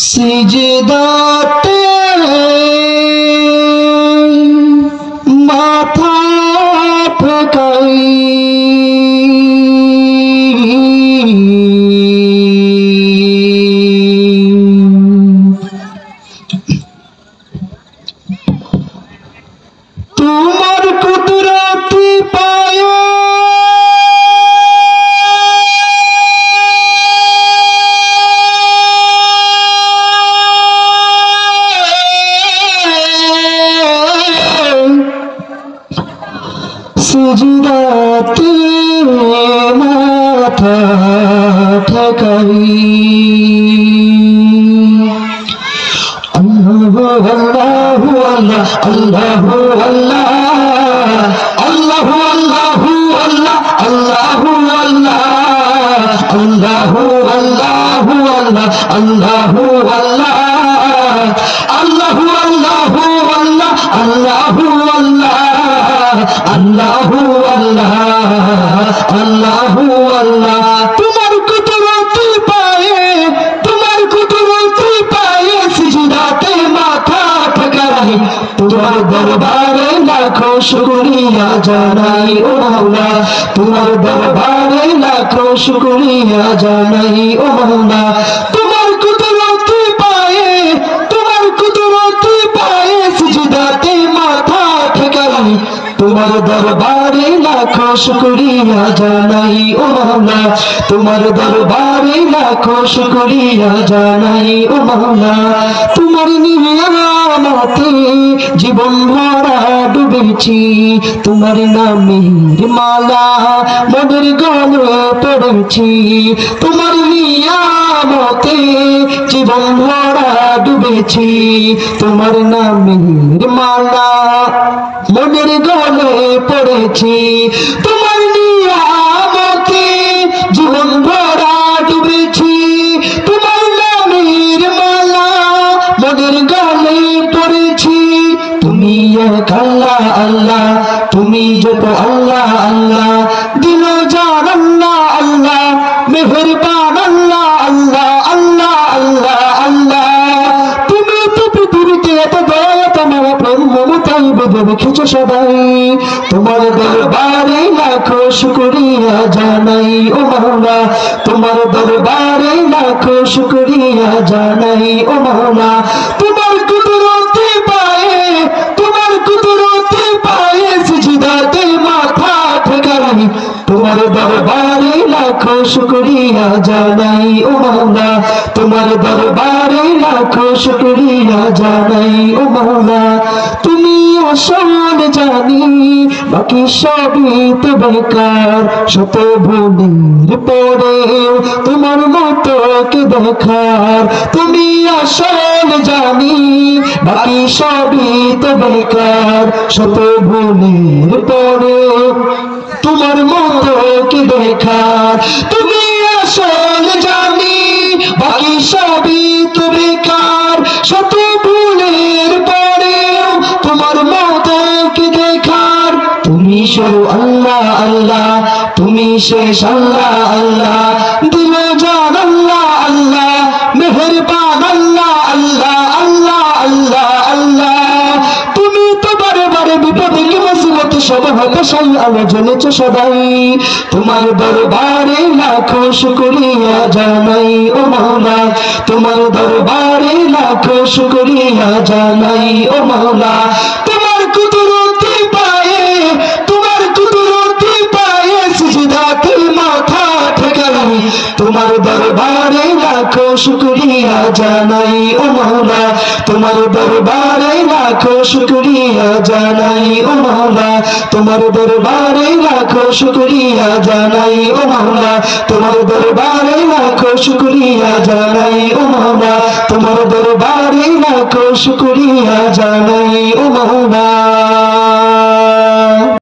সিজদাতে মাথা ঠেকাই তোমার কুদরতি পায়ে সিজদাতে মাথা ঠেকাই আল্লাহু আল্লাহু আল্লাহু আল্লাহু আল্লাহু আল্লাহু আল্লাহু আল্লাহু আল্লাহু আল্লাহু আল্লাহু আল্লাহু আল্লাহু আল্লাহু আল্লাহ তোমার কুদরতি পায়ে সিজদাতে মাথা ঠেকাই তোমার দরবারে লাখো শুকরিয়া জানাই ও মাওলা তোমার দরবারে লাখো শুকরিয়া জানাই ও মাওলা তোমার কুদরতি পায়ে সিজদাতে মাথা ঠেকাই তোমার দরবারে লাখো শুকরিয়া জানাই ও মাওলা তোমার দরবারে লাখো শুকরিয়া জানাই ও মাওলা তোমার নিয়ামতে জীবন ভরা ডুবেছি তোমার নামের মালা মনের গলে পড়েছি তোমার নিয়ামতে জীবন ভরা ডুবেছি তোমার নামের মালা মনের গলে পড়েছি তোমার নিয়ামতে জীবন ভরা ডুবেছি তোমার নামের মালা মনের গলে পড়েছি তুমি এক আল্লাহ আল্লাহ তুমি যত আল্লাহ আল্লাহ দিল জান আল্লাহ আল্লাহ মেহেরবান আল্লাহ আল্লাহ আল্লাহ আল্লাহ আল্লাহ তুমি তো পৃথিবীতে এত দয়া তোমার প্রেম মমতাই বেঁধে রেখেছো সবাই তোমার দরবারে লাখো শুকরিয়া জানাই ও মাওলা তোমার দরবারে লাখো শুকরিয়া জানাই ও মাওলা তোমার কুদরতি পায়ে সিজদাতে মাথা ঠেকাই তোমার দরবারে লাখো শুকরিয়া জানাই ও মাওলা তোমার দরবারে লাখো শুকরিয়া জানাই ও মাওলা তুমি আসল জানি বাকি সবই তো বেকার শত ভুলের পরেও তোমার মতো কে দেখার তুমি আসল জানি বাকি সবই তো বেকার শত ভুলের পরেও তোমার মতো কে দেখার তুমি আসল জানি বাকি সবই তো বেকার শত ভুলের পরেও তোমার মতো কে দেখার তুমি শুরু আল্লাহ আল্লাহ তুমি শেষ আল্লাহ আল্লাহ দিল জান আল্লাহ আল্লাহ মেহেরবান আল্লাহ আল্লাহ আল্লাহ আল্লাহ আল্লাহ তুমি তো বারে বারে বিপদে কি মুসিবতে সব হতাশাই আলোচনেছ সদাই তোমার দরবারে লাখো শুকরিয়া জানাই ও মাওলা তোমার দরবারে লাখো শুকরিয়া জানাই ও মাওলা তোমার কুদরতি পায়ে সিজদাতে মাথা ঠেকাই তোমার দরবারে লাখো শুকরিয়া জানাই ও মাওলা তোমার দরবারে লাখো শুকরিয়া জানাই ও মাওলা তোমার দরবারে লাখো শুকরিয়া জানাই ও মাওলা তোমার দরবারে লাখো শুকরিয়া জানাই ও মাওলা তোমার দরবারে লাখো শুকরিয়া জানাই ও মাওলা।